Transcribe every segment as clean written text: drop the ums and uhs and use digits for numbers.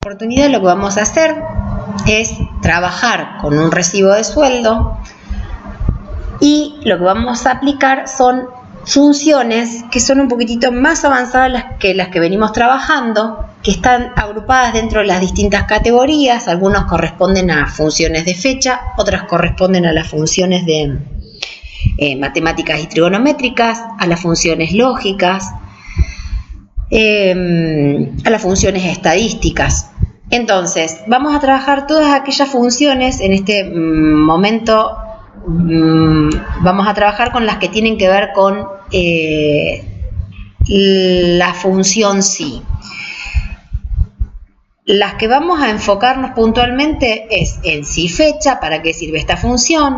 Oportunidad, lo que vamos a hacer es trabajar con un recibo de sueldo y lo que vamos a aplicar son funciones que son un poquitito más avanzadas que las que venimos trabajando, que están agrupadas dentro de las distintas categorías. Algunos corresponden a funciones de fecha, otras corresponden a las funciones de matemáticas y trigonométricas, a las funciones lógicas, a las funciones estadísticas. Entonces, vamos a trabajar todas aquellas funciones. En este momento vamos a trabajar con las que tienen que ver con la función sí. Las que vamos a enfocarnos puntualmente es en sí fecha, para qué sirve esta función,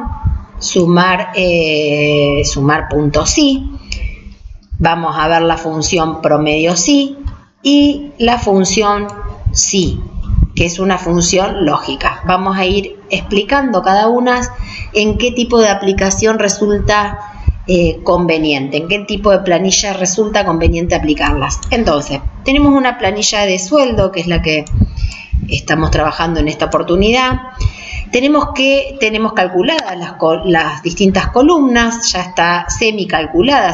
sumar punto sí. Vamos a ver la función promedio sí y la función sí, que es una función lógica. Vamos a ir explicando cada una en qué tipo de aplicación resulta conveniente, en qué tipo de planilla resulta conveniente aplicarlas. Entonces, tenemos una planilla de sueldo, que es la que estamos trabajando en esta oportunidad. Tenemos calculadas las distintas columnas, ya está semi-calculada,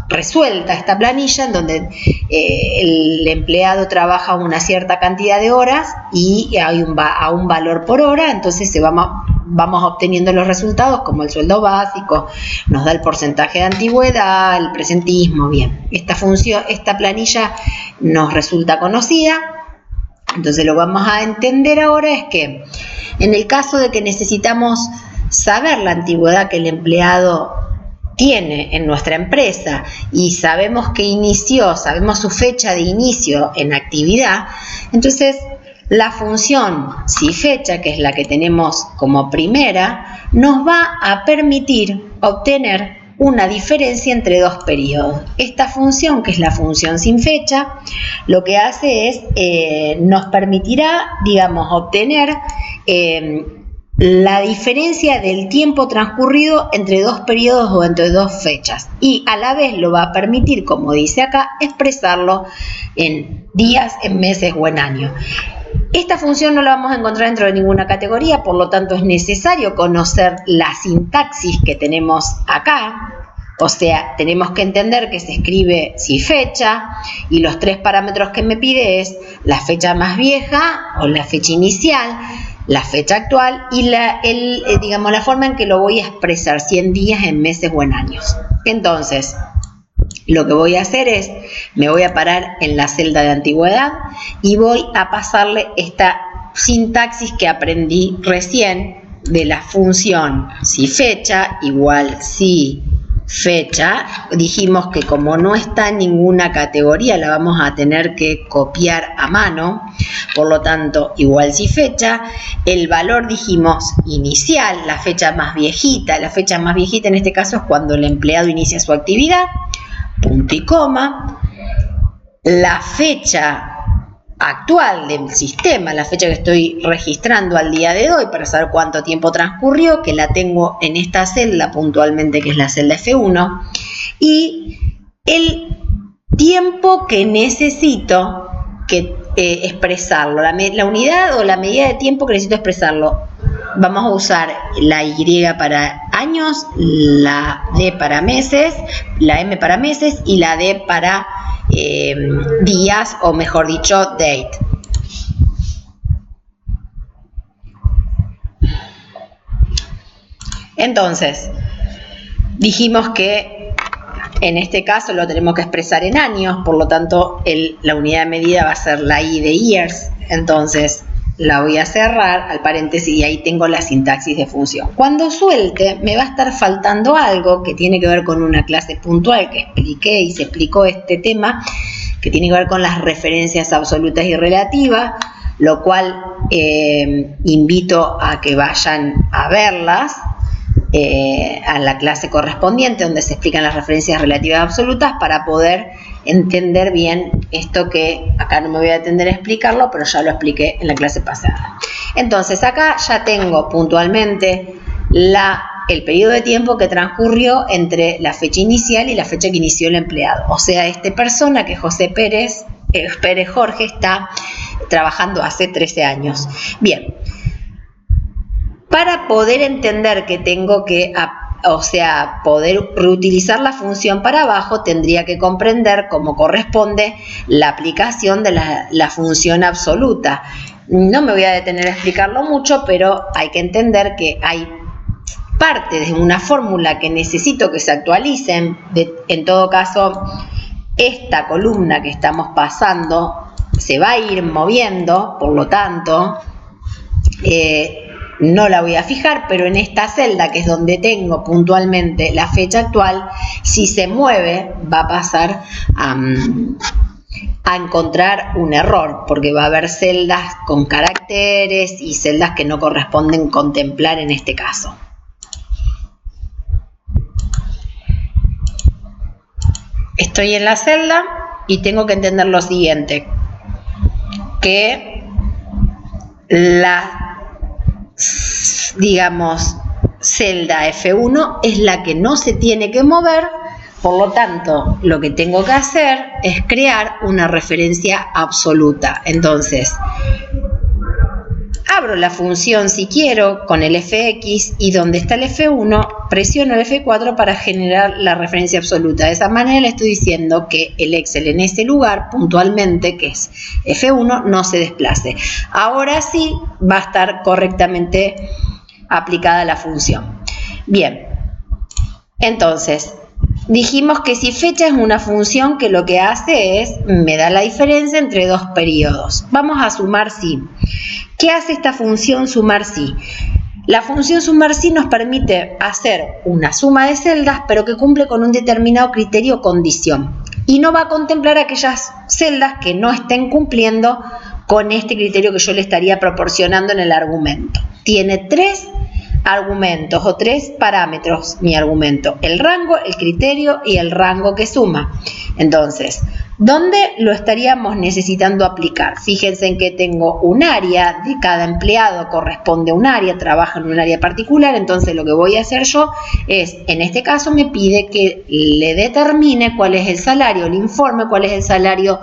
resuelta esta planilla, en donde el empleado trabaja una cierta cantidad de horas y hay a un valor por hora. Entonces vamos obteniendo los resultados, como el sueldo básico, nos da el porcentaje de antigüedad, el presentismo. Bien, esta planilla nos resulta conocida. Entonces lo que vamos a entender ahora es que en el caso de que necesitamos saber la antigüedad que el empleado tiene en nuestra empresa y sabemos que sabemos su fecha de inicio en actividad, entonces la función si fecha, que es la que tenemos como primera, nos va a permitir obtener una diferencia entre dos periodos. Esta función, que es la función sin fecha, lo que hace es, nos permitirá, obtener la diferencia del tiempo transcurrido entre dos periodos o entre dos fechas, y a la vez lo va a permitir, como dice acá, expresarlo en días, en meses o en años. Esta función no la vamos a encontrar dentro de ninguna categoría, por lo tanto es necesario conocer la sintaxis que tenemos acá. O sea, tenemos que entender que se escribe si fecha, y los tres parámetros que me pide es la fecha más vieja o la fecha inicial, la fecha actual y la forma en que lo voy a expresar, si en días, en meses o en años. Entonces, lo que voy a hacer es, me voy a parar en la celda de antigüedad y voy a pasarle esta sintaxis que aprendí recién de la función si fecha igual si fecha. Dijimos que como no está en ninguna categoría, la vamos a tener que copiar a mano, por lo tanto igual si fecha, el valor dijimos inicial, la fecha más viejita en este caso es cuando el empleado inicia su actividad, punto y coma, la fecha actual del sistema, la fecha que estoy registrando al día de hoy para saber cuánto tiempo transcurrió, que la tengo en esta celda puntualmente, que es la celda F1, y el tiempo que necesito expresarlo, la unidad o la medida de tiempo que necesito expresarlo. Vamos a usar la Y para años, la D para meses, la M para meses y la D para días, o mejor dicho, date. Entonces, dijimos que en este caso lo tenemos que expresar en años, por lo tanto la unidad de medida va a ser la I de years. Entonces la voy a cerrar al paréntesis y ahí tengo la sintaxis de función. Cuando suelte me va a estar faltando algo que tiene que ver con una clase puntual que expliqué y se explicó este tema, que tiene que ver con las referencias absolutas y relativas, lo cual invito a que vayan a verlas a la clase correspondiente, donde se explican las referencias relativas absolutas, para poder entender bien esto, que acá no me voy a detener a explicarlo, pero ya lo expliqué en la clase pasada. Entonces acá ya tengo puntualmente el periodo de tiempo que transcurrió entre la fecha inicial y la fecha que inició el empleado. O sea, esta persona, que es José Pérez, Pérez Jorge está trabajando hace 13 años. Bien, para poder entender que tengo que, poder reutilizar la función para abajo, tendría que comprender cómo corresponde la aplicación de la función absoluta. No me voy a detener a explicarlo mucho, pero hay que entender que hay partes de una fórmula que necesito que se actualicen. En todo caso, esta columna que estamos pasando se va a ir moviendo, por lo tanto, no la voy a fijar, pero en esta celda, que es donde tengo puntualmente la fecha actual, si se mueve va a pasar a encontrar un error, porque va a haber celdas con caracteres y celdas que no corresponden contemplar en este caso. Estoy en la celda y tengo que entender lo siguiente, que la, digamos, celda F1 es la que no se tiene que mover. Por lo tanto, lo que tengo que hacer es crear una referencia absoluta. Entonces, abro la función si quiero con el fx y donde está el f1, presiono el f4 para generar la referencia absoluta. De esa manera le estoy diciendo que el Excel en ese lugar, puntualmente, que es f1, no se desplace. Ahora sí va a estar correctamente aplicada la función. Bien, entonces, dijimos que si fecha es una función que lo que hace es, me da la diferencia entre dos periodos. Vamos a sumar si. ¿Qué hace esta función sumar si? La función sumar si nos permite hacer una suma de celdas, pero que cumple con un determinado criterio o condición. Y no va a contemplar aquellas celdas que no estén cumpliendo con este criterio que yo le estaría proporcionando en el argumento. Tiene 3 argumentos o 3 parámetros mi argumento: el rango, el criterio y el rango que suma. Entonces, ¿dónde lo estaríamos necesitando aplicar? Fíjense en que tengo un área, de cada empleado corresponde a un área, trabaja en un área particular. Entonces lo que voy a hacer yo es, en este caso me pide que le determine cuál es el salario, le informe cuál es el salario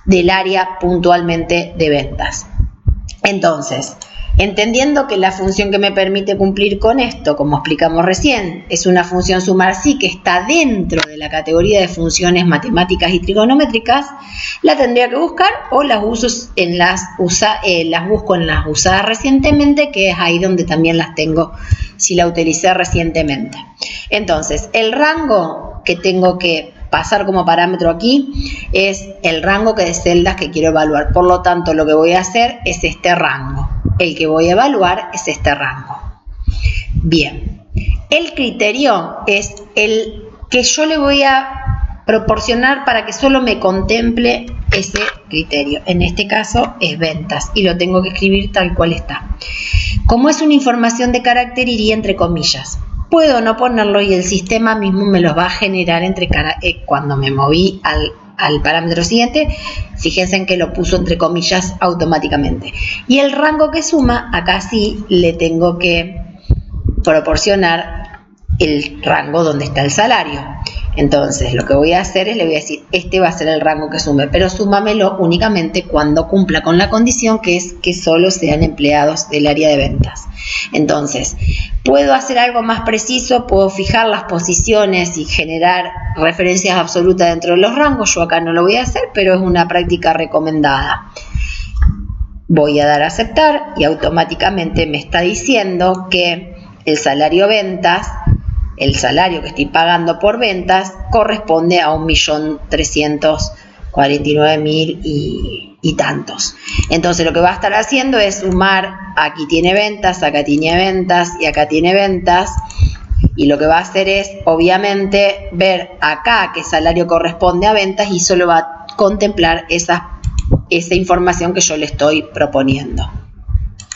del área puntualmente de ventas. Entonces, entendiendo que la función que me permite cumplir con esto, como explicamos recién, es una función sumar si que está dentro de la categoría de funciones matemáticas y trigonométricas, la tendría que buscar o las busco en las usadas recientemente, que es ahí donde también las tengo si la utilicé recientemente. Entonces, el rango que tengo que pasar como parámetro aquí es el rango de celdas que quiero evaluar. Por lo tanto, lo que voy a hacer es este rango. El que voy a evaluar es este rango. Bien, el criterio es el que yo le voy a proporcionar para que solo me contemple ese criterio. En este caso es ventas y lo tengo que escribir tal cual está. Como es una información de carácter, iría entre comillas. Puedo no ponerlo y el sistema mismo me los va a generar cuando me moví al parámetro siguiente. Fíjense en que lo puso entre comillas automáticamente. Y el rango que suma, acá sí le tengo que proporcionar el rango donde está el salario. Entonces lo que voy a hacer es, le voy a decir, este va a ser el rango que sume, pero súmamelo únicamente cuando cumpla con la condición, que es que solo sean empleados del área de ventas. Entonces, puedo hacer algo más preciso, puedo fijar las posiciones y generar referencias absolutas dentro de los rangos. Yo acá no lo voy a hacer, pero es una práctica recomendada. Voy a dar a aceptar y automáticamente me está diciendo que el salario ventas, el salario que estoy pagando por ventas, corresponde a 1.349.000 y tantos. Entonces lo que va a estar haciendo es sumar, aquí tiene ventas, acá tiene ventas y acá tiene ventas. Y lo que va a hacer es, obviamente, ver acá qué salario corresponde a ventas y solo va a contemplar esa información que yo le estoy proponiendo.